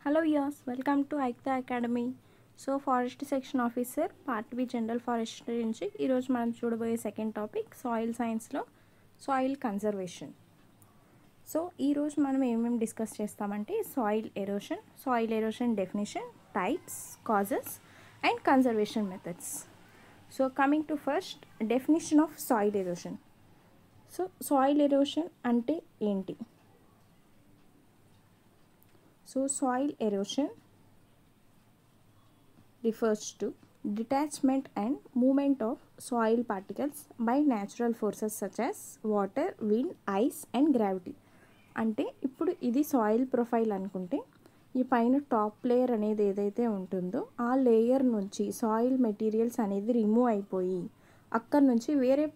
Hello viewers, welcome to Aikta Academy. So forest section officer part B general forestry నుంచి ఈరోజు మనం చూడబోయే second topic soil సైన్స్లో soil conservation. So ఈరోజు మనం ఏమేమి డిస్కస్ చేస్తామంటే soil erosion definition, types, causes and conservation methods. So coming to first definition of soil erosion. So soil erosion అంటే ఏంటి? So soil erosion refers to detachment and movement of soil particles by natural forces such as water, wind, ice and gravity. అంటే ఇప్పుడు ఇది soil profile అనుకుంటే ఈ పైన top layer అనేది ఏదైతే ఉంటుందో ఆ లేయర్ నుంచి సాయిల్ మెటీరియల్స్ అనేది రిమూవ్ అయిపోయి అక్కడ నుంచి వేరే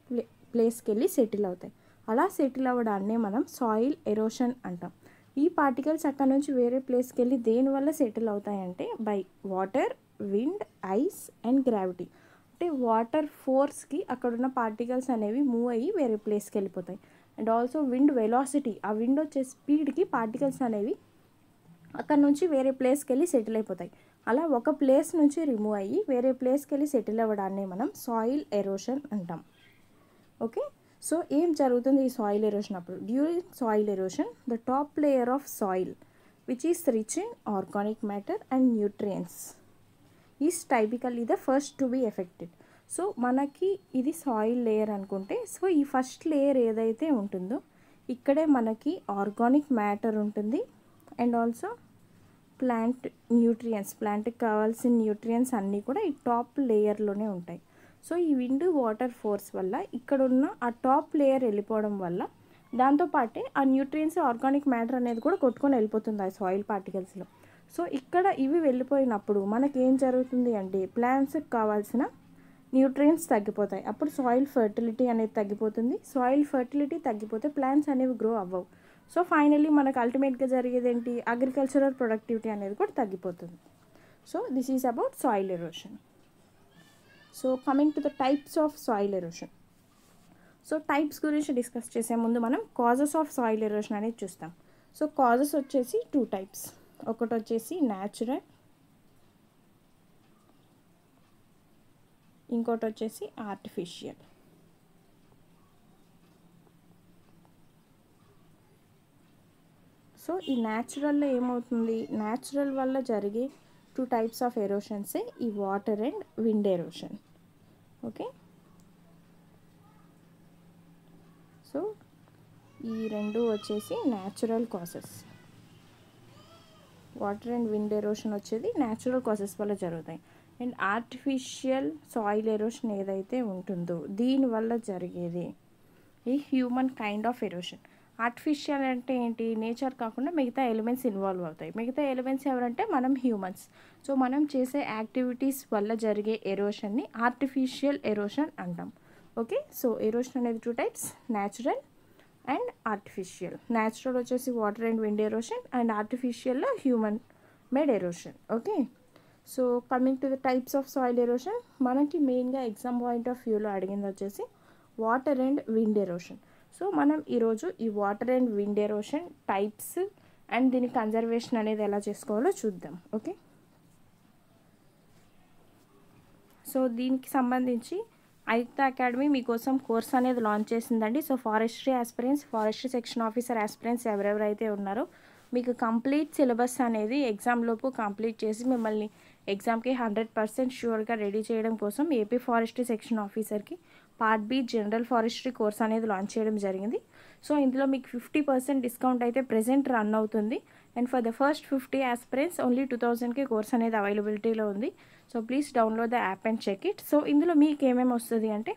ప్లేస్కి వెళ్ళి సెటిల్ అవుతాయి. అలా సెటిల్ అవ్వడాన్నే మనం సాయిల్ ఎరోషన్ అంటాం. ఈ పార్టికల్స్ అక్కడ నుంచి వేరే ప్లేస్కి వెళ్ళి దేనివల్ల సెటిల్ అవుతాయంటే by water, wind, ice and gravity. అంటే వాటర్ ఫోర్స్కి అక్కడున్న పార్టికల్స్ అనేవి మూవ్ అయ్యి వేరే ప్లేస్కి వెళ్ళిపోతాయి. అండ్ ఆల్సో విండ్ వెలాసిటీ, ఆ విండ్ వచ్చే స్పీడ్కి పార్టికల్స్ అనేవి అక్కడ నుంచి వేరే ప్లేస్కి వెళ్ళి సెటిల్ అయిపోతాయి. అలా ఒక ప్లేస్ నుంచి రిమూవ్ అయ్యి వేరే ప్లేస్కి వెళ్ళి సెటిల్ అవ్వడాన్ని మనం సాయిల్ ఎరోషన్ అంటాం. ఓకే, సో ఏం జరుగుతుంది ఈ సాయిల్ ఎరోషన్ అప్పుడు? During soil erosion the top layer of soil which is rich in organic matter and nutrients is typically the first to be affected. So మనకి ఇది soil layer అనుకుంటే, so ఈ first layer ఏదైతే ఉంటుందో ఇక్కడే మనకి organic matter ఉంటుంది and also ప్లాంట్కి కావాల్సిన న్యూట్రియంట్స్ అన్నీ కూడా ఈ టాప్ లేయర్లోనే ఉంటాయి. సో ఈ విండ్ వాటర్ ఫోర్స్ వల్ల ఇక్కడున్న ఆ టాప్ లేయర్ వెళ్ళిపోవడం వల్ల దాంతోపాటే ఆ న్యూట్రియంట్స్ ఆర్గానిక్ మ్యాటర్ అనేది కూడా కొట్టుకొని వెళ్ళిపోతుంది ఆ సాయిల్ పార్టికల్స్లో. సో ఇక్కడ ఇవి వెళ్ళిపోయినప్పుడు మనకి ఏం జరుగుతుంది అంటే ప్లాంట్స్కి కావాల్సిన న్యూట్రియంట్స్ తగ్గిపోతాయి. అప్పుడు సాయిల్ ఫర్టిలిటీ అనేది తగ్గిపోతుంది. సాయిల్ ఫర్టిలిటీ తగ్గిపోతే ప్లాంట్స్ అనేవి గ్రో అవ్వవు. సో ఫైనల్లీ మనకు అల్టిమేట్గా జరిగేది ఏంటి? అగ్రికల్చరల్ ప్రొడక్టివిటీ అనేది కూడా తగ్గిపోతుంది. So this is about soil erosion. So coming to the types of soil erosion. So types గురించి డిస్కస్ చేసే ముందు మనం కాజెస్ ఆఫ్ సాయిల్ ఎరోషన్ అనేది చూస్తాం. సో కాజెస్ వచ్చేసి 2 టైప్స్. ఒకటి వచ్చేసి న్యాచురల్, ఇంకోటి వచ్చేసి ఆర్టిఫిషియల్. సో ఈ న్యాచురల్లో ఏమవుతుంది? న్యాచురల్ వల్ల జరిగే 2 టైప్స్ ఆఫ్ ఎరోషన్సే ఈ water and wind erosion. Okay, so ఈ రెండు వచ్చేసి natural causes. Water and wind erosion వచ్చేది న్యాచురల్ కాసెస్ వల్ల జరుగుతాయి. అండ్ ఆర్టిఫిషియల్ సాయిల్ ఎరోషన్ ఏదైతే ఉంటుందో దీనివల్ల జరిగేది ఈ human kind of erosion. Artificial అంటే ఏంటి? నేచర్ కాకుండా మిగతా ఎలిమెంట్స్ ఇన్వాల్వ్ అవుతాయి. మిగతా ఎలిమెంట్స్ ఎవరంటే మనం హ్యూమన్స్. సో మనం చేసే యాక్టివిటీస్ వల్ల జరిగే ఎరోషన్ని ఆర్టిఫిషియల్ ఎరోషన్ అంటాం. ఓకే, సో ఎరోషన్ అనేది 2 types, natural and artificial. Natural వచ్చేసి water and wind erosion and ఆర్టిఫిషియల్లో human made erosion. Okay, so coming to the types of soil erosion, మనకి మెయిన్గా ఎగ్జామ్ పాయింట్ ఆఫ్ వ్యూలో అడిగింది వచ్చేసి water and wind erosion. So మనం ఈరోజు ఈ water and wind erosion types and దీని కన్జర్వేషన్ అనేది ఎలా చేసుకోవాలో చూద్దాం. ఓకే, సో దీనికి సంబంధించి ఐక్తా అకాడమీ మీకోసం కోర్స్ అనేది లాంచ్ చేసిందండి. So forestry section officer aspirants ఎవరెవరైతే ఉన్నారో మీకు కంప్లీట్ సిలబస్ అనేది ఎగ్జామ్లోపు కంప్లీట్ చేసి మిమ్మల్ని ఎగ్జామ్కి 100% ష్యూర్గా రెడీ చేయడం కోసం ఏపీ ఫారెస్ట్రీ సెక్షన్ ఆఫీసర్కి part B general forestry course అనేది లాంచ్ చేయడం జరిగింది. సో ఇందులో మీకు 50% డిస్కౌంట్ అయితే ప్రెజెంట్ రన్ అవుతుంది. And for the first 50 aspirants only 2000కి కోర్స్ అనేది అవైలబిలిటీలో ఉంది. So please download the app and check it. So ఇందులో మీకు ఏమేమి వస్తుంది అంటే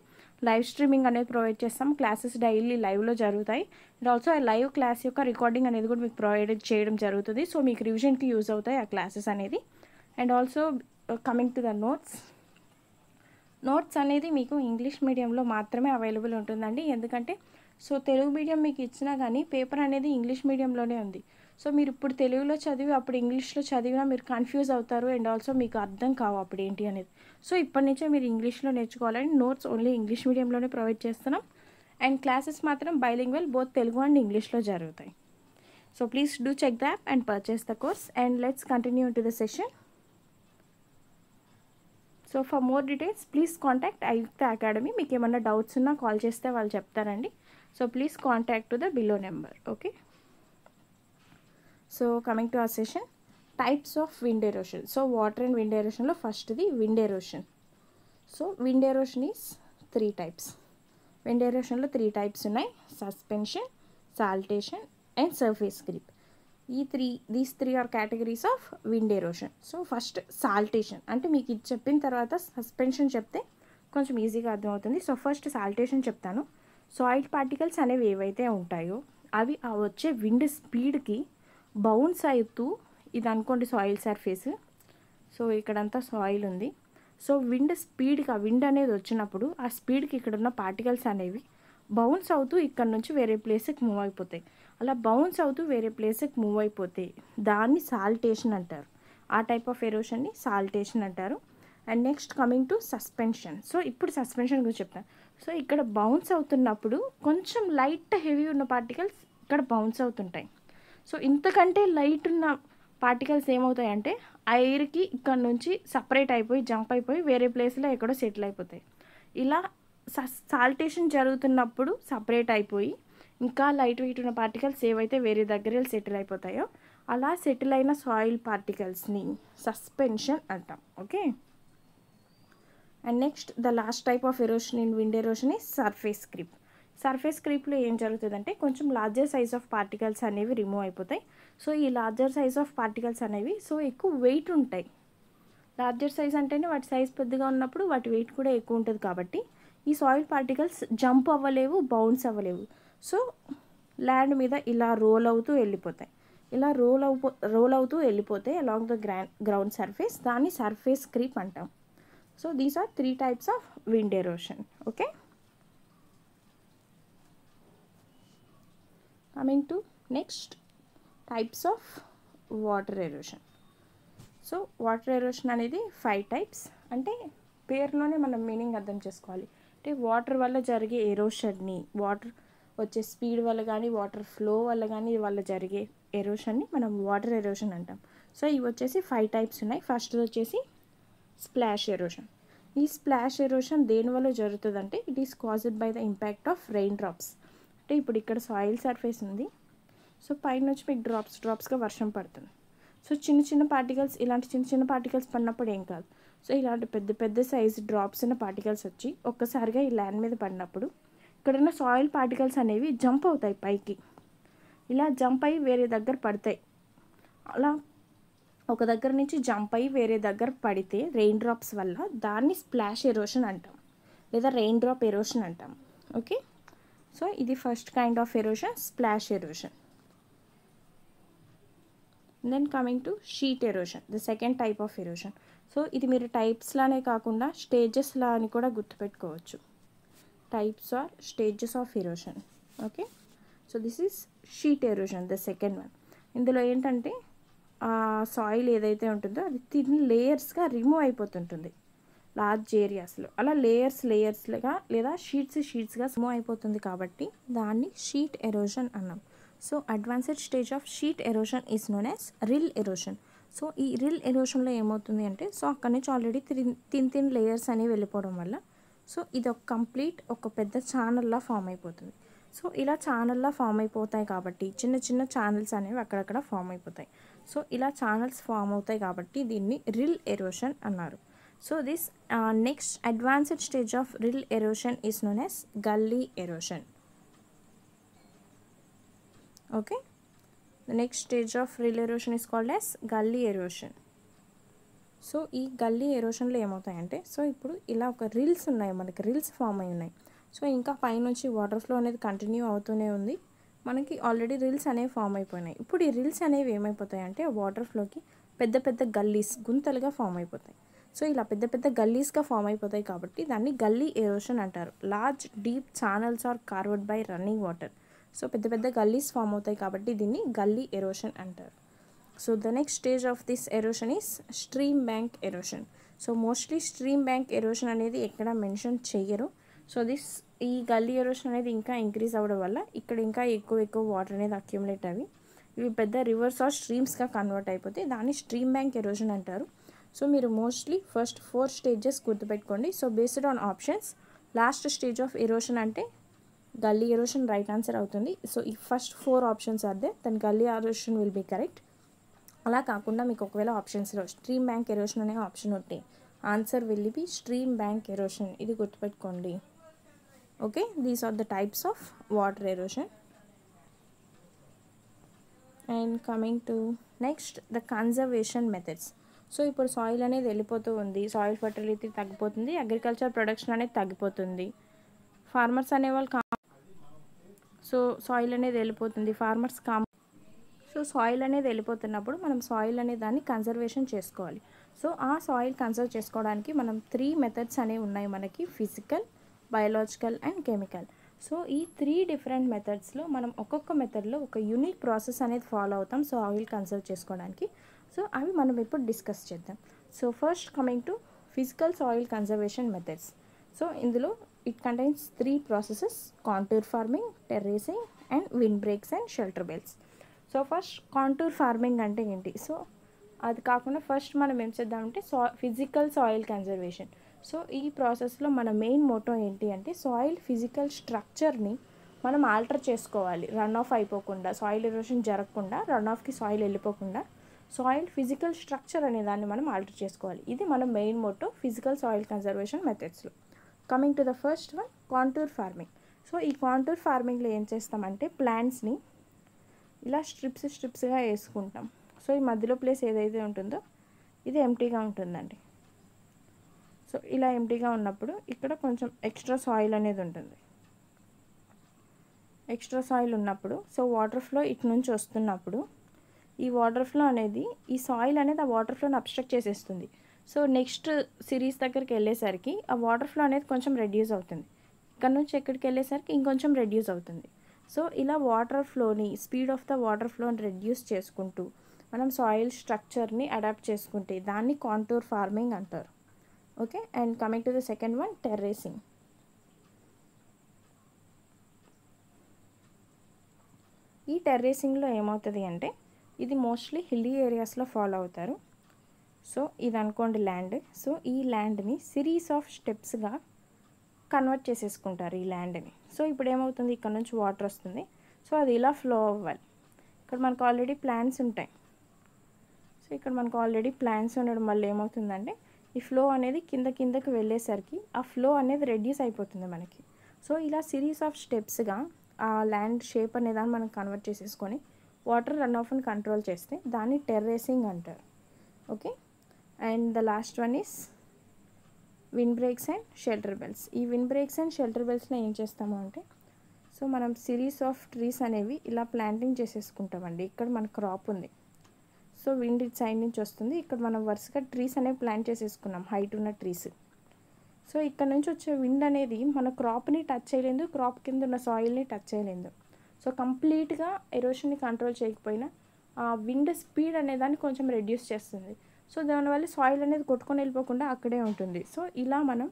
లైవ్ స్ట్రీమింగ్ అనేది ప్రొవైడ్ చేస్తాం. క్లాసెస్ డైలీ లైవ్లో జరుగుతాయి. అండ్ ఆల్సో ఆ లైవ్ క్లాస్ యొక్క రికార్డింగ్ అనేది కూడా మీకు ప్రొవైడ్ చేయడం జరుగుతుంది. సో మీకు రివిజన్కి యూజ్ అవుతాయి ఆ క్లాసెస్ అనేది. And also coming to the notes అనేది మీకు ఇంగ్లీష్ మీడియంలో మాత్రమే అవైలబుల్ ఉంటుందండి. ఎందుకంటే సో తెలుగు మీడియం మీకు ఇచ్చినా కానీ పేపర్ అనేది ఇంగ్లీష్ మీడియంలోనే ఉంది. సో మీరు ఇప్పుడు తెలుగులో చదివి అప్పుడు ఇంగ్లీష్లో చదివినా మీరు కన్ఫ్యూజ్ అవుతారు అండ్ ఆల్సో మీకు అర్థం కావు అప్పుడు ఏంటి అనేది. సో ఇప్పటి నుంచే మీరు ఇంగ్లీష్లో నేర్చుకోవాలని నోట్స్ ఓన్లీ ఇంగ్లీష్ మీడియంలోనే ప్రొవైడ్ చేస్తున్నాం. అండ్ క్లాసెస్ మాత్రం బైలింగ్వల్ బోత్ తెలుగు అండ్ ఇంగ్లీష్లో జరుగుతాయి. So please do check the app and purchase the course, and let's continue into the session. So for more details please contact Ayukta Academy. మీకు ఏమైనా doubts ఉన్నా call చేస్తే వాళ్ళు చెప్తారండి. So please contact to the below number. Okay, so coming to our session, types of wind erosion. So water and wind ఎరోషన్లో ఫస్ట్ది wind erosion. So wind erosion is 3 types. Wind ఎరోషన్లో 3 types ఉన్నాయి: suspension, saltation and surface creep. These three are categories of wind erosion. So first saltation, అంటే మీకు ఇది చెప్పిన తర్వాత suspension చెప్తే కొంచెం ఈజీగా అర్థమవుతుంది. సో ఫస్ట్ సాల్టేషన్ చెప్తాను. సాయిల్ పార్టికల్స్ అనేవి ఏవైతే ఉంటాయో అవి ఆ వచ్చే విండ్ స్పీడ్కి బౌన్స్ అవుతూ, ఇది అనుకోండి సాయిల్ సర్ఫేస్, సో ఇక్కడంతా సాయిల్ ఉంది. సో విండ్ స్పీడ్కి, ఆ విండ్ అనేది వచ్చినప్పుడు ఆ స్పీడ్కి ఇక్కడ ఉన్న పార్టికల్స్ అనేవి బౌన్స్ అవుతూ ఇక్కడ నుంచి వేరే ప్లేస్కి మూవ్ అయిపోతాయి. అలా బౌన్స్ అవుతూ వేరే ప్లేస్కి మూవ్ అయిపోతే దాన్ని సాల్టేషన్ అంటారు. ఆ టైప్ ఆఫ్ ఎరోషన్ని సాల్టేషన్ అంటారు. And next coming to suspension. So ఇప్పుడు సస్పెన్షన్ గురించి చెప్తాను. సో ఇక్కడ బౌన్స్ అవుతున్నప్పుడు కొంచెం లైట్ హెవీ ఉన్న పార్టికల్స్ ఇక్కడ బౌన్స్ అవుతుంటాయి. సో ఇంతకంటే లైట్ ఉన్న పార్టికల్స్ ఏమవుతాయంటే ఎయిర్కి ఇక్కడ నుంచి సపరేట్ అయిపోయి జంప్ అయిపోయి వేరే ప్లేస్లో ఎక్కడో సెటిల్ అయిపోతాయి. ఇలా సాల్టేషన్ జరుగుతున్నప్పుడు సపరేట్ అయిపోయి ఇంకా లైట్ వెయిట్ ఉన్న పార్టికల్స్ ఏవైతే వేరే దగ్గర సెటిల్ అయిపోతాయో అలా సెటిల్ అయిన సాయిల్ పార్టికల్స్ని సస్పెన్షన్ అంటాం. Okay, and next the last type of erosion in wind erosion is surface creep. Surface క్రీప్లో ఏం జరుగుతుందంటే కొంచెం లార్జర్ సైజ్ ఆఫ్ పార్టికల్స్ అనేవి రిమూవ్ అయిపోతాయి. సో ఈ లార్జర్ సైజ్ ఆఫ్ పార్టికల్స్ అనేవి సో ఎక్కువ వెయిట్ ఉంటాయి. లార్జర్ సైజ్ అంటేనే వాటి సైజ్ పెద్దగా ఉన్నప్పుడు వాటి వెయిట్ కూడా ఎక్కువ ఉంటుంది. కాబట్టి ఈ సాయిల్ పార్టికల్స్ జంప్ అవ్వలేవు, బౌన్స్ అవ్వలేవు. సో ల్యాండ్ మీద ఇలా రోల్ అవుతూ వెళ్ళిపోతాయి. ఇలా రోల్ అవుతూ వెళ్ళిపోతే అలాంగ్ ద గ్రౌండ్ సర్ఫేస్, దాన్ని సర్ఫేస్ క్రీప్ అంటాం. So these are 3 types of wind erosion. Okay, coming to next types of water erosion. So water erosion అనేది 5 టైప్స్. అంటే పేరులోనే మనం మీనింగ్ అర్థం చేసుకోవాలి. అంటే వాటర్ వల్ల జరిగే ఎరోషన్ని, వాటర్ వచ్చే స్పీడ్ వల్ల కానీ వాటర్ ఫ్లో వల్ల కానీ జరిగే ఎరోషన్ని మనం వాటర్ ఎరోషన్ అంటాం. సో ఇవి వచ్చేసి 5 టైప్స్ ఉన్నాయి. ఫస్ట్ వచ్చేసి స్ప్లాష్ ఎరోషన్. ఈ స్ప్లాష్ ఎరోషన్ దేనివల్ల జరుగుతుందంటే it is caused by the impact of rain drops. అంటే ఇప్పుడు ఇక్కడ సాయిల్ సర్ఫేస్ ఉంది. సో పైనుంచి మీకు డ్రాప్స్గా వర్షం పడుతుంది. సో చిన్న పార్టికల్స్, ఇలాంటి చిన్న పార్టికల్స్ పడినప్పుడు ఏం కాదు. సో ఇలాంటి పెద్ద సైజు డ్రాప్స్ ఉన్న పార్టికల్స్ వచ్చి ఒక్కసారిగా ఈ ల్యాండ్ మీద పడినప్పుడు ఇక్కడున్న సాయిల్ పార్టికల్స్ అనేవి జంప్ అవుతాయి పైకి. ఇలా జంప్ అయ్యి వేరే దగ్గర పడతాయి. అలా ఒక దగ్గర నుంచి జంప్ అయ్యి వేరే దగ్గర పడితే రెయిన్ డ్రాప్స్ వల్ల దాన్ని స్ప్లాష్ ఎరోషన్ అంటాం, లేదా రెయిన్ డ్రాప్ ఎరోషన్ అంటాం. ఓకే, సో ఇది first kind of erosion, splash erosion. Then coming to sheet erosion, the second type of erosion. So ఇది మీరు టైప్స్లానే కాకుండా స్టేజెస్లా అని కూడా గుర్తుపెట్టుకోవచ్చు. Types or stages of erosion. Okay, so this is sheet erosion, the second one. ఇందులో ఏంటంటే సాయిల్ ఏదైతే ఉంటుందో అది థిన్ లేయర్స్గా రిమూవ్ అయిపోతుంటుంది లార్జ్ ఏరియాస్లో. అలా లేయర్స్గా లేదా షీట్స్గా రిమూవ్ అయిపోతుంది కాబట్టి దాన్ని షీట్ ఎరోషన్ అన్నాం. So advanced stage of sheet erosion is known as reel erosion. So ఈ రిల్ ఎరోషన్లో ఏమవుతుంది అంటే సో అక్కడి నుంచి ఆల్రెడీ థిన్ లేయర్స్ అనేవి వెళ్ళిపోవడం వల్ల సో ఇది ఒక పెద్ద ఛానల్లా ఫామ్ అయిపోతుంది. సో ఇలా ఛానల్లా ఫామ్ అయిపోతాయి కాబట్టి చిన్న ఛానల్స్ అనేవి అక్కడక్కడ ఫామ్ అయిపోతాయి. సో ఇలా ఛానల్స్ ఫామ్ అవుతాయి కాబట్టి దీన్ని రిల్ ఎరోషన్ అన్నారు. So this next advanced stage of rill erosion is known as gully erosion. Okay, the next stage of rill erosion is called as gully erosion. So ఈ గల్లీ ఎరోషన్లో ఏమవుతాయంటే so ఇప్పుడు ఇలా ఒక రిల్స్ ఉన్నాయి, మనకి రిల్స్ ఫామ్ అయి ఉన్నాయి. సో ఇంకా పైనుంచి వాటర్ ఫ్లో అనేది కంటిన్యూ అవుతూనే ఉంది. మనకి ఆల్రెడీ రిల్స్ అనేవి ఫామ్ అయిపోయినాయి. ఇప్పుడు ఈ రిల్స్ అనేవి ఏమైపోతాయంటే వాటర్ ఫ్లోకి పెద్ద గల్లీస్, గుంతలుగా ఫామ్ అయిపోతాయి. సో ఇలా పెద్ద గల్లీస్గా ఫామ్ అయిపోతాయి కాబట్టి దాన్ని గల్లీ ఎరోషన్ అంటారు. Large deep channels are carved by running water. So పెద్ద గల్లీస్ ఫామ్ అవుతాయి కాబట్టి దీన్ని గల్లీ ఎరోషన్ అంటారు. So the next stage of this erosion is stream bank erosion. So mostly stream bank erosion అనేది ఎక్కడ mention చెయ్యరు. So ఈ గల్లీ ఎరోషన్ అనేది ఇంకా ఇంక్రీజ్ అవ్వడం వల్ల ఇక్కడ ఇంకా ఎక్కువ వాటర్ అనేది అక్యుములేట్ అవి ఇవి పెద్ద రివర్స్ ఆర్ స్ట్రీమ్స్గా కన్వర్ట్ అయిపోతే దాన్ని స్ట్రీమ్ బ్యాంక్ ఎరోషన్ అంటారు. సో మీరు మోస్ట్లీ ఫస్ట్ 4 స్టేజెస్ గుర్తుపెట్టుకోండి. So based on options last stage of erosion అంటే గల్లీ ఎరోషన్ రైట్ ఆన్సర్ అవుతుంది. సో ఈ first 4 options are they, then gully erosion will be correct. అలా కాకుండా మీకు ఒకవేళ ఆప్షన్స్లో స్ట్రీమ్ బ్యాంక్ ఎరోషన్ అనే ఆప్షన్ ఉంటే answer will be stream bank erosion. ఇది గుర్తుపెట్టుకోండి. Okay, these are the types of water erosion. And coming to next the conservation methods. So ఇప్పుడు సాయిల్ అనేది వెళ్ళిపోతూ ఉంది, సాయిల్ ఫర్టిలిటీ తగ్గిపోతుంది, అగ్రికల్చర్ ప్రొడక్షన్ అనేది తగ్గిపోతుంది. ఫార్మర్స్ అనేవాళ్ళు సో సాయిల్ అనేది వెళ్ళిపోతుంది, ఫార్మర్స్ సో సాయిల్ అనేది వెళ్ళిపోతున్నప్పుడు మనం సాయిల్ అనే దాన్ని కన్జర్వేషన్ చేసుకోవాలి. సో ఆ సాయిల్ కన్సర్వ్ చేసుకోవడానికి మనం 3 మెథడ్స్ అనేవి ఉన్నాయి మనకి, physical, biological and chemical. So ఈ 3 డిఫరెంట్ మెథడ్స్లో మనం ఒక్కొక్క మెథడ్లో ఒక యూనిక్ ప్రాసెస్ అనేది ఫాలో అవుతాం సాయిల్ కన్సర్వ్ చేసుకోవడానికి. సో అవి మనం ఇప్పుడు డిస్కస్ చేద్దాం. So first coming to physical soil conservation methods. So ఇందులో it contains 3 processes: contour farming, terracing and wind breaks and shelter belts. So first contour farming అంటే ఏంటి? సో అది కాకుండా ఫస్ట్ మనం ఏం చేద్దామంటే ఫిజికల్ సాయిల్ కన్జర్వేషన్. సో ఈ ప్రాసెస్లో మన మెయిన్ మోటో ఏంటి అంటే సాయిల్ ఫిజికల్ స్ట్రక్చర్ని మనం ఆల్టర్ చేసుకోవాలి, రన్ ఆఫ్ అయిపోకుండా, సాయిల్ ఎరోషన్ జరగకుండా, రన్ ఆఫ్కి సాయిల్ వెళ్ళిపోకుండా సాయిల్ ఫిజికల్ స్ట్రక్చర్ అనే దాన్ని మనం ఆల్టర్ చేసుకోవాలి. ఇది మన main motto physical soil conservation మెథడ్స్లో. Coming to the first one, contour farming. So ఈ కాంటూర్ ఫార్మింగ్లో ఏం చేస్తామంటే ప్లాంట్స్ని ఇలా స్ట్రిప్స్గా వేసుకుంటాం. సో ఈ మధ్యలో ప్లేస్ ఏదైతే ఉంటుందో ఇది ఎంటీగా ఉంటుందండి. సో ఇలా ఎంటీగా ఉన్నప్పుడు ఇక్కడ కొంచెం ఎక్స్ట్రా సాయిల్ అనేది ఉంటుంది. ఎక్స్ట్రా సాయిల్ ఉన్నప్పుడు సో వాటర్ ఫ్లో ఇటు నుంచి వస్తున్నప్పుడు ఈ వాటర్ ఫ్లో అనేది ఈ సాయిల్ అనేది ఆ వాటర్ ఫ్లోని అబ్స్ట్రక్ట్ చేసేస్తుంది. సో నెక్స్ట్ సిరీస్ దగ్గరికి వెళ్ళేసరికి ఆ వాటర్ ఫ్లో అనేది కొంచెం రెడ్యూస్ అవుతుంది, ఇక్కడ నుంచి ఎక్కడికి వెళ్ళేసరికి ఇంకొంచెం రెడ్యూస్ అవుతుంది. సో ఇలా వాటర్ ఫ్లోని, స్పీడ్ ఆఫ్ ద వాటర్ ఫ్లోని రెడ్యూస్ చేసుకుంటూ మనం సాయిల్ స్ట్రక్చర్ని అడాప్ట్ చేసుకుంటే దాన్ని కాంటూర్ ఫార్మింగ్ అంటారు. Okay, and coming to the second one, terracing. ఈ టెర్రేసింగ్లో ఏమవుతుంది అంటే ఇది మోస్ట్లీ హిల్లీ ఏరియాస్లో ఫాలో అవుతారు. సో ఇది అనుకోండి ల్యాండ్. సో ఈ ల్యాండ్ని సిరీస్ ఆఫ్ స్టెప్స్గా కన్వర్ట్ చేసేసుకుంటారు ఈ ల్యాండ్ని. సో ఇప్పుడు ఏమవుతుంది, ఇక్కడ నుంచి వాటర్ వస్తుంది, సో అది ఇలా ఫ్లో అవ్వాలి. ఇక్కడ మనకు ఆల్రెడీ ప్లాంట్స్ ఉంటాయి. సో ఇక్కడ మనకు ఆల్రెడీ ప్లాంట్స్ ఉండడం వల్ల ఏమవుతుందంటే ఈ ఫ్లో అనేది కిందకి వెళ్ళేసరికి ఆ ఫ్లో అనేది రెడ్యూస్ అయిపోతుంది మనకి. సో ఇలా సిరీస్ ఆఫ్ స్టెప్స్గా ఆ ల్యాండ్ షేప్ అనేదాన్ని మనం కన్వర్ట్ చేసేసుకొని వాటర్ రన్ ఆఫ్ని కంట్రోల్ చేస్తే దాన్ని టెర్రేసింగ్ అంటారు. Okay, and the last one is wind breaks and shelter belts. ఈ విండ్ బ్రేక్స్ అండ్ షెల్టర్ బెల్ట్స్లో ఏం చేస్తాము అంటే సో మనం సిరీస్ ఆఫ్ ట్రీస్ అనేవి ఇలా ప్లాంటింగ్ చేసేసుకుంటామండి. ఇక్కడ మన క్రాప్ ఉంది, సో విండ్ ఇట్ సైడ్ నుంచి వస్తుంది, ఇక్కడ మనం వరుసగా ట్రీస్ అనేవి ప్లాంట్ చేసేసుకున్నాం, హైట్ ఉన్న ట్రీస్. సో ఇక్కడ నుంచి వచ్చే విండ్ అనేది మన క్రాప్ని టచ్ చేయలేదు, క్రాప్ కింద ఉన్న సాయిల్ని టచ్ చేయలేదు. సో కంప్లీట్గా ఎరోషన్ని కంట్రోల్ చేయకపోయినా ఆ విండ్ స్పీడ్ అనేదాన్ని కొంచెం రెడ్యూస్ చేస్తుంది. సో దానివల్ల సాయిల్ అనేది కొట్టుకొని వెళ్ళిపోకుండా అక్కడే ఉంటుంది. సో ఇలా మనం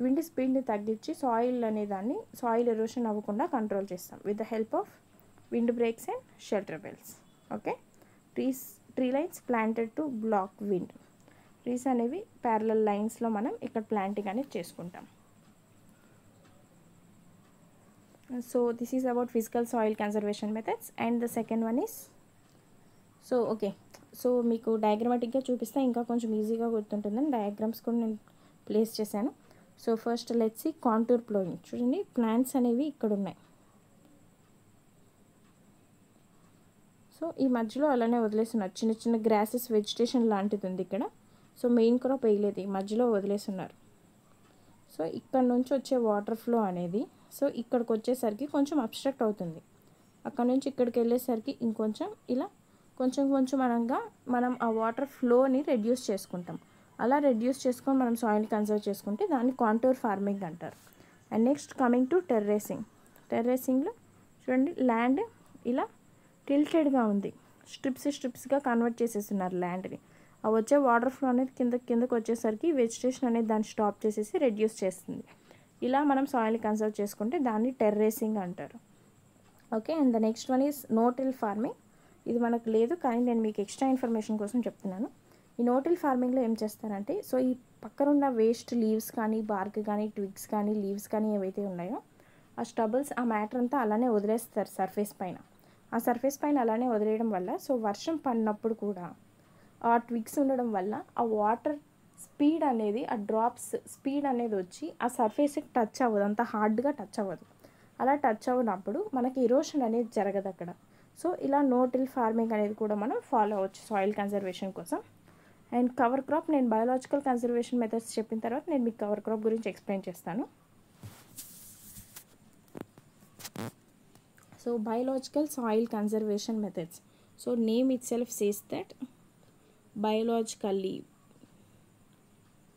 విండ్ స్పీడ్ని తగ్గించి సాయిల్ అనేదాన్ని సాయిల్ ఎరోషన్ అవ్వకుండా కంట్రోల్ చేస్తాం with the help of wind breaks and shelter belts. Okay, tree lines planted to block wind. Trees అనేవి ప్యారలల్ లైన్స్లో మనం ఇక్కడ ప్లాంటింగ్ అనేది చేసుకుంటాం. So this is about physical soil conservation methods. And the second one is so okay, so మీకు డయాగ్రమాటిక్గా చూపిస్తే ఇంకా కొంచెం ఈజీగా గుర్తుంటుందని డయాగ్రామ్స్ కూడా నేను ప్లేస్ చేశాను. So first let's see contour ploughing. చూడండి ప్లాంట్స్ అనేవి ఇక్కడ ఉన్నాయి. సో ఈ మధ్యలో అలానే వదిలేస్తున్నారు, చిన్న చిన్న గ్రాసెస్ వెజిటేషన్ లాంటిది ఉంది ఇక్కడ. సో మెయిన్ క్రాప్ వేయలేదు, ఈ మధ్యలో వదిలేస్తున్నారు. సో ఇక్కడ నుంచి వచ్చే వాటర్ ఫ్లో అనేది సో ఇక్కడికి వచ్చేసరికి కొంచెం అబ్స్ట్రక్ట్ అవుతుంది, అక్కడ నుంచి ఇక్కడికి వెళ్ళేసరికి ఇంకొంచెం ఇలా కొంచెం మనం ఆ వాటర్ ఫ్లోని రెడ్యూస్ చేసుకుంటాం. అలా రెడ్యూస్ చేసుకొని మనం సాయిల్ కన్సర్వ్ చేసుకుంటే దాన్ని కాంటూర్ ఫార్మింగ్ అంటారు. And next coming to terracing. టెర్రేసింగ్లో చూడండి ల్యాండ్ ఇలా టిల్టెడ్గా ఉంది, స్ట్రిప్స్గా కన్వర్ట్ చేసేస్తున్నారు ల్యాండ్ని. ఆ వచ్చే వాటర్ ఫ్లో అనేది కిందకి వచ్చేసరికి వెజిటేషన్ అనేది దాన్ని స్టాప్ చేసేసి రెడ్యూస్ చేస్తుంది. ఇలా మనం సాయిల్ కన్సర్వ్ చేసుకుంటే దాన్ని టెర్రేసింగ్ అంటారు. Okay, and the next one is no till farming. ఇది మనకు లేదు, కానీ నేను మీకు ఎక్స్ట్రా ఇన్ఫర్మేషన్ కోసం చెప్తున్నాను. ఈ నోటిల్ ఫార్మింగ్లో ఏం చేస్తారంటే, సో ఈ పక్కనున్న వేస్ట్ లీవ్స్ కానీ, బార్క్ కానీ, ట్విగ్స్ కానీ, లీవ్స్ కానీ ఏవైతే ఉన్నాయో ఆ స్టబుల్స్, ఆ మ్యాటర్ అంతా అలానే వదిలేస్తారు సర్ఫేస్ పైన. ఆ సర్ఫేస్ పైన అలానే వదిలేయడం వల్ల సో వర్షం పడినప్పుడు కూడా ఆ ట్విగ్స్ ఉండడం వల్ల ఆ వాటర్ స్పీడ్ అనేది, ఆ డ్రాప్స్ స్పీడ్ అనేది వచ్చి ఆ సర్ఫేస్కి టచ్ అవ్వదు, అంత హార్డ్గా టచ్ అవ్వదు. అలా టచ్ అవ్వనప్పుడు మనకి ఇరోషన్ అనేది జరగదు అక్కడ. సో ఇలా నోటిల్ ఫార్మింగ్ అనేది కూడా మనం ఫాలో అవ్వచ్చు సాయిల్ కన్జర్వేషన్ కోసం. అండ్ కవర్ క్రాప్, నేను బయోలాజికల్ కన్జర్వేషన్ మెథడ్స్ చెప్పిన తర్వాత నేను మీకు కవర్ క్రాప్ గురించి ఎక్స్ప్లెయిన్ చేస్తాను. So biological soil conservation methods. So name itself says that biologically,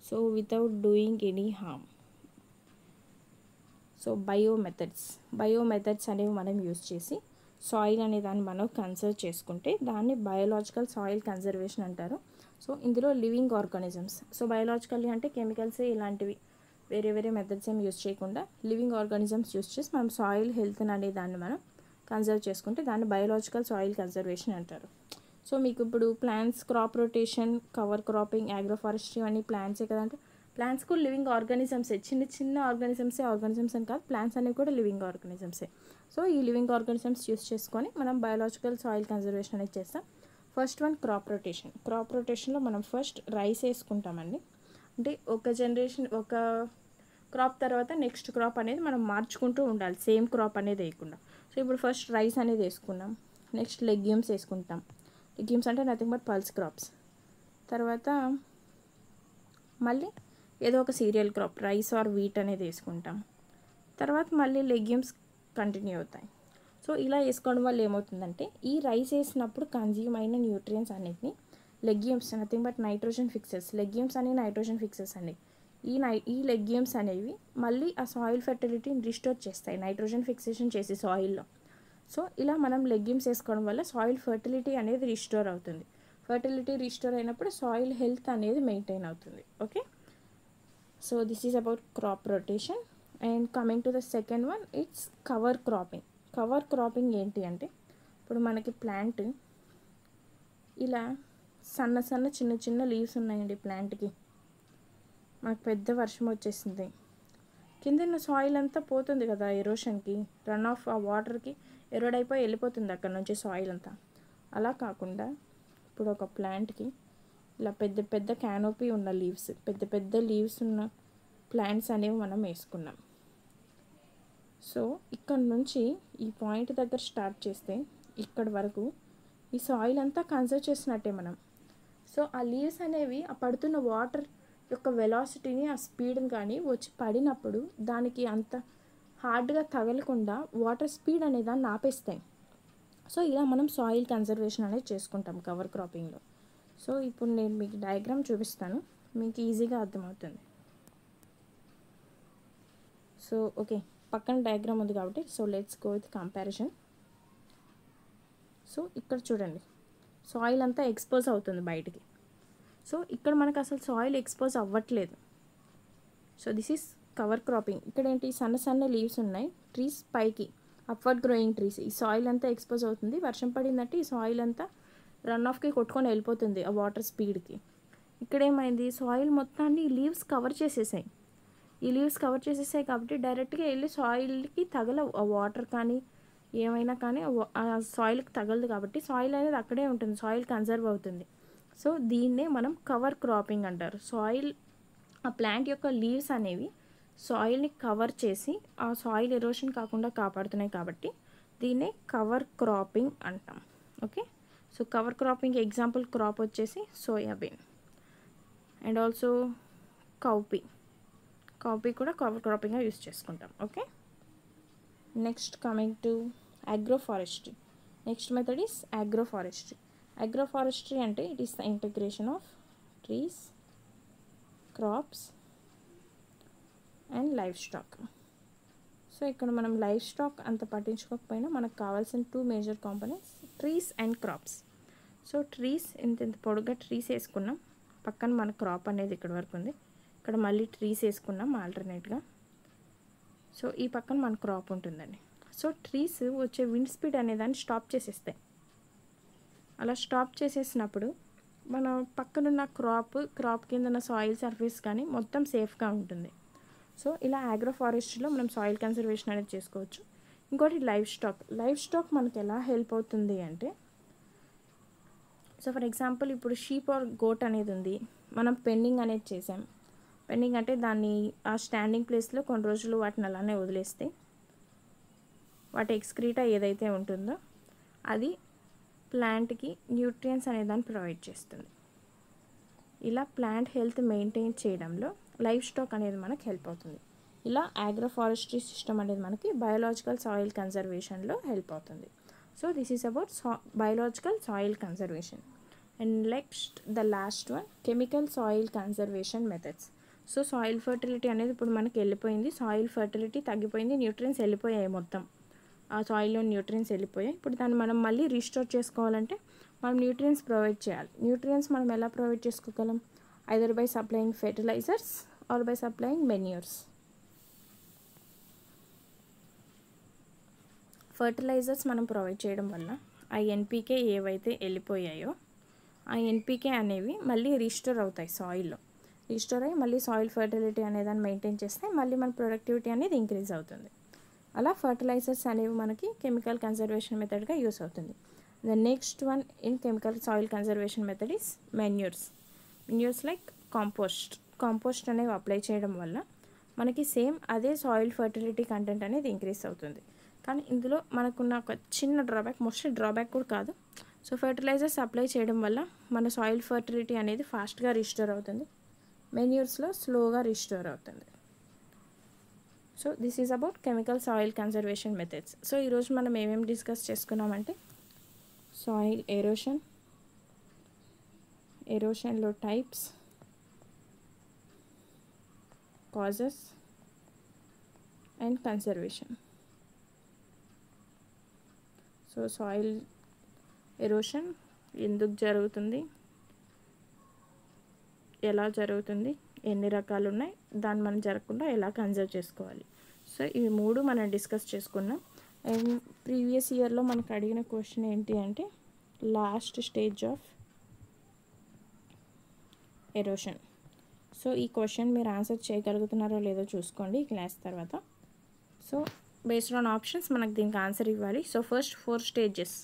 so without doing any harm. So biomethods అనేవి మనం యూజ్ చేసి సాయిల్ అనే దాన్ని మనం కన్సర్వ్ చేసుకుంటే దాన్ని బయోలాజికల్ సాయిల్ కన్జర్వేషన్ అంటారు. సో ఇందులో లివింగ్ ఆర్గానిజమ్స్, సో బయోలాజికల్లీ అంటే కెమికల్స్ ఇలాంటివి వేరే వేరే మెథడ్స్ ఏం యూజ్ చేయకుండా లివింగ్ ఆర్గానిజమ్స్ యూజ్ చేసి మనం సాయిల్ హెల్త్ అనే దాన్ని మనం కన్జర్వ్ చేసుకుంటే దాన్ని బయోలాజికల్ సాయిల్ కన్జర్వేషన్ అంటారు. సో మీకు ఇప్పుడు plants, crop rotation, cover cropping, agroforestry అన్నీ ప్లాంట్సే కదంటే ప్లాంట్స్ కూడా లివింగ్ ఆర్గానిజమ్సే, చిన్న చిన్న ఆర్గానిజమ్స్ అని కాదు, ప్లాంట్స్ అనేవి కూడా లివింగ్ ఆర్గానిజమ్సే. సో ఈ లివింగ్ ఆర్గానిజమ్స్ యూస్ చేసుకొని మనం బయోలాజికల్ సాయిల్ కన్జర్వేషన్ అనేది చేస్తాం. First one crop rotation. Crop రొటేషన్లో మనం ఫస్ట్ రైస్ వేసుకుంటామండి. అంటే ఒక జనరేషన్ ఒక క్రాప్ తర్వాత నెక్స్ట్ క్రాప్ అనేది మనం మార్చుకుంటూ ఉండాలి, సేమ్ క్రాప్ అనేది వేయకుండా. సో ఇప్పుడు ఫస్ట్ రైస్ అనేది వేసుకున్నాం, నెక్స్ట్ లెగ్యూమ్స్ వేసుకుంటాం. లెగ్యూమ్స్ అంటే నథింగ్ బట్ పల్స్ క్రాప్స్. తర్వాత మళ్ళీ ఏదో ఒక serial crop, rice or wheat అనేది వేసుకుంటాం. తర్వాత మళ్ళీ లెగ్యూమ్స్ కంటిన్యూ అవుతాయి. సో ఇలా వేసుకోవడం వల్ల ఏమవుతుందంటే ఈ రైస్ వేసినప్పుడు కన్జ్యూమ్ అయిన న్యూట్రియన్స్ అన్నిటిని legumes, nothing but nitrogen fixes, legumes అనేవి నైట్రోజన్ ఫిక్సెస్ అండి. ఈ లెగ్యూమ్స్ అనేవి మళ్ళీ ఆ సాయిల్ ఫెర్టిలిటీని రిస్టోర్ చేస్తాయి, నైట్రోజన్ ఫిక్సేషన్ చేసి సాయిల్లో. సో ఇలా మనం లెగ్యూమ్స్ వేసుకోవడం వల్ల సాయిల్ ఫర్టిలిటీ అనేది రిస్టోర్ అవుతుంది. ఫర్టిలిటీ రిస్టోర్ అయినప్పుడు సాయిల్ హెల్త్ అనేది మెయింటైన్ అవుతుంది. Okay, so this is about crop rotation. And coming to the second one, its cover cropping. Cover cropping ఏంటి అంటే, ఇప్పుడు మనకి ప్లాంట్ ఇలా సన్న సన్న చిన్న చిన్న లీవ్స్ ఉన్నాయండి ప్లాంట్కి, మనకు పెద్ద వర్షం వచ్చేసింది, కింద సాయిల్ అంతా పోతుంది కదా ఎరోషన్కి, రన్ ఆఫ్ ఆ వాటర్కి ఎరోడ్ అయిపోయి వెళ్ళిపోతుంది అక్కడ నుంచి సాయిల్ అంతా. అలా కాకుండా ఇప్పుడు ఒక ప్లాంట్కి ఇలా పెద్ద పెద్ద క్యానోపీ ఉన్న లీవ్స్, పెద్ద పెద్ద లీవ్స్ ఉన్న ప్లాంట్స్ అనేవి మనం వేసుకున్నాం. సో ఇక్కడ నుంచి ఈ పాయింట్ దగ్గర స్టార్ట్ చేస్తే ఇక్కడ వరకు ఈ సాయిల్ అంతా కన్సర్వ్ చేసినట్టే మనం. సో ఆ లీవ్స్ అనేవి ఆ పడుతున్న వాటర్ యొక్క వెలాసిటీని, ఆ స్పీడ్ని కానీ వచ్చి పడినప్పుడు దానికి అంత హార్డ్గా తగలకుండా వాటర్ స్పీడ్ అనే దాన్ని ఆపేస్తాయి. సో ఇలా మనం సాయిల్ కన్జర్వేషన్ అనేది చేసుకుంటాం కవర్ క్రాపింగ్లో. సో ఇప్పుడు నేను మీకు డయాగ్రామ్ చూపిస్తాను, మీకు ఈజీగా అర్థమవుతుంది. సో ఓకే, పక్కన డయాగ్రామ్ ఉంది కాబట్టి so let's go with comparison. So ఇక్కడ చూడండి, సాయిల్ అంతా ఎక్స్పోజ్ అవుతుంది బయటికి. సో ఇక్కడ మనకు అసలు సాయిల్ ఎక్స్పోజ్ అవ్వట్లేదు. So this is cover cropping. ఇక్కడ ఏంటి, సన్న సన్న లీవ్స్ ఉన్నాయి, ట్రీస్ పైకి అప్వర్డ్ గ్రోయింగ్ ట్రీస్. ఈ సాయిల్ అంతా ఎక్స్పోజ్ అవుతుంది, వర్షం పడిందంటే ఈ సాయిల్ అంతా రన్ ఆఫ్కి కొట్టుకొని వెళ్ళిపోతుంది ఆ వాటర్ స్పీడ్కి. ఇక్కడ ఏమైంది, సాయిల్ మొత్తాన్ని ఈ లీవ్స్ కవర్ చేసేసాయి. ఈ లీవ్స్ కవర్ చేసేసాయి కాబట్టి డైరెక్ట్గా వెళ్ళి సాయిల్కి తగలవు, ఆ వాటర్ కానీ ఏమైనా కానీ ఆ సాయిల్కి తగలదు కాబట్టి సాయిల్ అనేది అక్కడే ఉంటుంది, సాయిల్ కన్జర్వ్ అవుతుంది. సో దీన్నే మనం కవర్ క్రాపింగ్ అంటారు. సాయిల్, ఆ ప్లాంట్ యొక్క లీవ్స్ అనేవి సాయిల్ని కవర్ చేసి ఆ సాయిల్ ఎరోషన్ కాకుండా కాపాడుతున్నాయి కాబట్టి దీన్నే కవర్ క్రాపింగ్ అంటాం. Okay, so cover cropping example crop వచ్చేసి సోయాబీన్ అండ్ ఆల్సో కౌపీ కూడా కవర్ క్రాపింగ్గా యూస్ చేసుకుంటాం. Okay, next coming to agroforestry. Next method is agroforestry. Agroforestry అంటే it is the integration of trees, crops and livestock. So ఇక్కడ మనం livestock అంత పట్టించుకోకపోయినా మనకు కావాల్సిన 2 major components trees and crops. So trees ఇంత పొడుగ్గా ట్రీస్ వేసుకున్నాం, పక్కన మన క్రాప్ అనేది ఇక్కడ వరకు ఉంది, ఇక్కడ మళ్ళీ ట్రీస్ వేసుకున్నాం ఆల్టర్నేట్గా. సో ఈ పక్కన మన క్రాప్ ఉంటుందండి. సో ట్రీస్ వచ్చే విండ్ స్పీడ్ అనే దాన్ని స్టాప్ చేసేస్తాయి. అలా స్టాప్ చేసేసినప్పుడు మన పక్కనున్న క్రాప్ కింద ఉన్న సాయిల్ సర్ఫేస్ కానీ మొత్తం సేఫ్గా ఉంటుంది. సో ఇలా ఆగ్రో ఫారెస్ట్రీలో మనం సాయిల్ కన్జర్వేషన్ అనేది చేసుకోవచ్చు. ఇంకోటి లైవ్ స్టాక్ మనకి ఎలా హెల్ప్ అవుతుంది అంటే, సో ఫర్ ఎగ్జాంపుల్ ఇప్పుడు షీప్ ఆర్ గోట్ అనేది ఉంది, మనం పెండింగ్ అనేది చేసాం. పెండింగ్ అంటే దాన్ని ఆ స్టాండింగ్ ప్లేస్లో కొన్ని రోజులు వాటిని అలానే వదిలేస్తే వాటి ఎక్స్క్రీటా ఏదైతే ఉంటుందో అది ప్లాంట్కి న్యూట్రియన్స్ అనే దాన్ని ప్రొవైడ్ చేస్తుంది. ఇలా ప్లాంట్ హెల్త్ మెయింటైన్ చేయడంలో లైవ్ స్టాక్ అనేది మనకు హెల్ప్ అవుతుంది. ఇలా ఆగ్రో ఫారెస్ట్రీ సిస్టమ్ అనేది మనకి బయోలాజికల్ సాయిల్ కన్జర్వేషన్లో హెల్ప్ అవుతుంది. So this is about biological soil conservation. And next the last one, chemical soil conservation methods. So soil fertility అనేది ఇప్పుడు మనకి వెళ్ళిపోయింది, సాయిల్ ఫర్టిలిటీ తగ్గిపోయింది, న్యూట్రియన్స్ వెళ్ళిపోయాయి, మొత్తం ఆ సాయిల్లో న్యూట్రియన్స్ వెళ్ళిపోయాయి. ఇప్పుడు దాన్ని మనం మళ్ళీ రీస్టోర్ చేసుకోవాలంటే మనం న్యూట్రియన్స్ ప్రొవైడ్ చేయాలి. న్యూట్రియన్స్ మనం ఎలా ప్రొవైడ్ చేసుకోగలం? Either by supplying fertilisers or by supplying manures. Fertilisers మనం ప్రొవైడ్ చేయడం వల్ల ఆ ఎన్పీకే ఏవైతే వెళ్ళిపోయాయో ఆ ఎన్పీకే అనేవి మళ్ళీ రీస్టోర్ అవుతాయి సాయిల్లో. రీస్టోర్ అయ్యి మళ్ళీ సాయిల్ ఫర్టిలిటీ అనేదాన్ని మెయింటైన్ చేస్తే మళ్ళీ మన ప్రొడక్టివిటీ అనేది ఇంక్రీజ్ అవుతుంది. అలా ఫర్టిలైజర్స్ అనేవి మనకి కెమికల్ కన్జర్వేషన్ మెథడ్గా యూస్ అవుతుంది. The next one in chemical soil conservation method is manures like compost అనేవి అప్లై చేయడం వల్ల మనకి సేమ్ అదే సాయిల్ ఫర్టిలిటీ కంటెంట్ అనేది ఇంక్రీజ్ అవుతుంది. కానీ ఇందులో మనకున్న ఒక చిన్న డ్రాబ్యాక్, మోస్ట్లీ డ్రాబ్యాక్ కూడా కాదు. సో ఫర్టిలైజర్స్ అప్లై చేయడం వల్ల మన సాయిల్ ఫర్టిలిటీ అనేది ఫాస్ట్గా రీస్టోర్ అవుతుంది, మెన్యూర్స్లో స్లోగా రీస్టోర్ అవుతుంది. So this is about chemical soil conservation methods. So ఈరోజు మనం ఏమేమి డిస్కస్ చేసుకున్నామంటే సాయిల్ ఎరోషన్లో types, causes and conservation. So soil erosion ఎందుకు జరుగుతుంది, ఎలా జరుగుతుంది, ఎన్ని రకాలు ఉన్నాయి, దాన్ని మనం జరగకుండా ఎలా కన్జర్వ్ చేసుకోవాలి. సో ఇవి మూడు మనం డిస్కస్ చేసుకున్నాం. అండ్ ప్రీవియస్ ఇయర్లో మనకు అడిగిన క్వశ్చన్ ఏంటి అంటే last stage of erosion. So ఈ క్వశ్చన్ మీరు ఆన్సర్ చేయగలుగుతున్నారో లేదో చూసుకోండి ఈ క్లాస్ తర్వాత. సో బేస్డ్ ఆన్ ఆప్షన్స్ మనకు దీనికి ఆన్సర్ ఇవ్వాలి. So first 4 stages,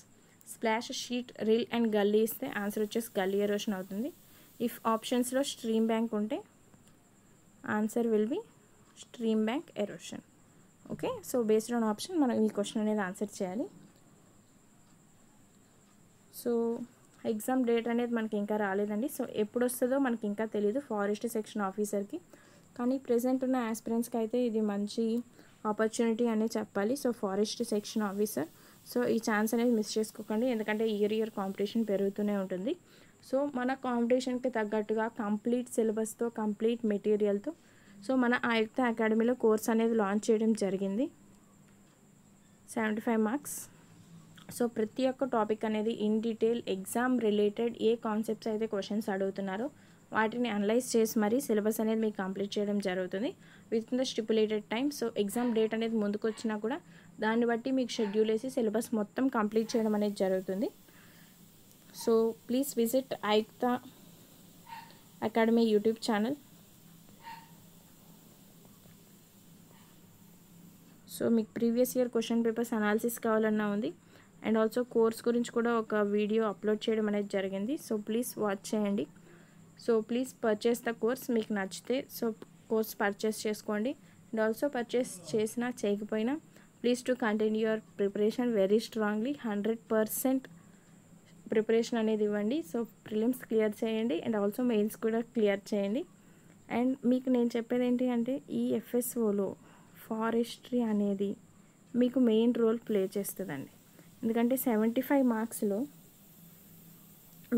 splash, sheet, reel and గల్లీ ఇస్తే ఆన్సర్ వచ్చేసి గల్లీ ఎరోషన్ అవుతుంది. ఇఫ్ ఆప్షన్స్లో స్ట్రీమ్ బ్యాంక్ ఉంటే answer will be stream bank erosion. Okay, so based on option మనం ఈ క్వశ్చన్ అనేది ఆన్సర్ చేయాలి. సో ఎగ్జామ్ డేట్ అనేది మనకి ఇంకా రాలేదండి. సో ఎప్పుడు వస్తుందో మనకి ఇంకా తెలియదు ఫారెస్ట్ సెక్షన్ ఆఫీసర్కి. కానీ ప్రెజెంట్ ఉన్న ఆస్పిరెంట్స్కి అయితే ఇది మంచి ఆపర్చునిటీ అనే చెప్పాలి. So forest section officer, so ఈ ఛాన్స్ అనేది మిస్ చేసుకోకండి, ఎందుకంటే ఇయర్ కాంపిటీషన్ పెరుగుతూనే ఉంటుంది. సో మన కాంపిటీషన్కి తగ్గట్టుగా కంప్లీట్ సిలబస్తో, కంప్లీట్ మెటీరియల్తో సో మన ఆయుక్త అకాడమీలో కోర్స్ అనేది లాంచ్ చేయడం జరిగింది. 75 మార్క్స్. సో ప్రతి ఒక్క టాపిక్ అనేది in detail exam related A concepts అయితే క్వశ్చన్స్ అడుగుతున్నారో వాటిని అనలైజ్ చేసి మరీ సిలబస్ అనేది మీకు కంప్లీట్ చేయడం జరుగుతుంది with in the stipulated time. So exam date అనేది ముందుకు వచ్చినా కూడా దాన్ని బట్టి మీకు షెడ్యూల్ వేసి సిలబస్ మొత్తం కంప్లీట్ చేయడం అనేది జరుగుతుంది. So please visit Ayukta Academy YouTube channel. So మీకు previous year question papers analysis కావాలన్నా ఉంది, అండ్ ఆల్సో కోర్స్ గురించి కూడా ఒక వీడియో అప్లోడ్ చేయడం అనేది జరిగింది. సో ప్లీజ్ వాచ్ చేయండి. So please purchase the course. మీకు నచ్చితే సో కోర్స్ పర్చేస్ చేసుకోండి. అండ్ ఆల్సో పర్చేస్ చేసినా చేయకపోయినా please to continue your preparation very strongly. 100% preparation అనేది ఇవ్వండి. సో ప్రిలిమ్స్ క్లియర్ చేయండి అండ్ ఆల్సో మెయిన్స్ కూడా క్లియర్ చేయండి. అండ్ మీకు నేను చెప్పేది ఏంటి అంటే ఈ FSOలో ఫారెస్ట్రీ అనేది మీకు మెయిన్ రోల్ ప్లే చేస్తుందండి. ఎందుకంటే 75 మార్క్స్లో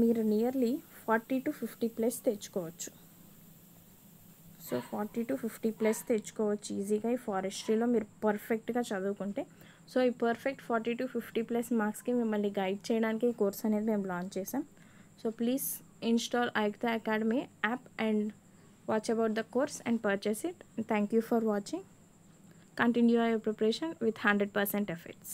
మీరు నియర్లీ 40 to 50 ప్లస్ తెచ్చుకోవచ్చు. సో 40 to 50 ప్లస్ తెచ్చుకోవచ్చు ఈజీగా ఈ ఫారెస్ట్రీలో మీరు పర్ఫెక్ట్గా చదువుకుంటే. సో ఈ పర్ఫెక్ట్ 40 to 50 ప్లస్ మార్క్స్కి మిమ్మల్ని గైడ్ చేయడానికి ఈ కోర్స్ అనేది మేము లాంచ్ చేసాం. So please install Ayukta Academy app and watch about the course and purchase it. Thank you for watching. Continue your preparation with 100% efforts.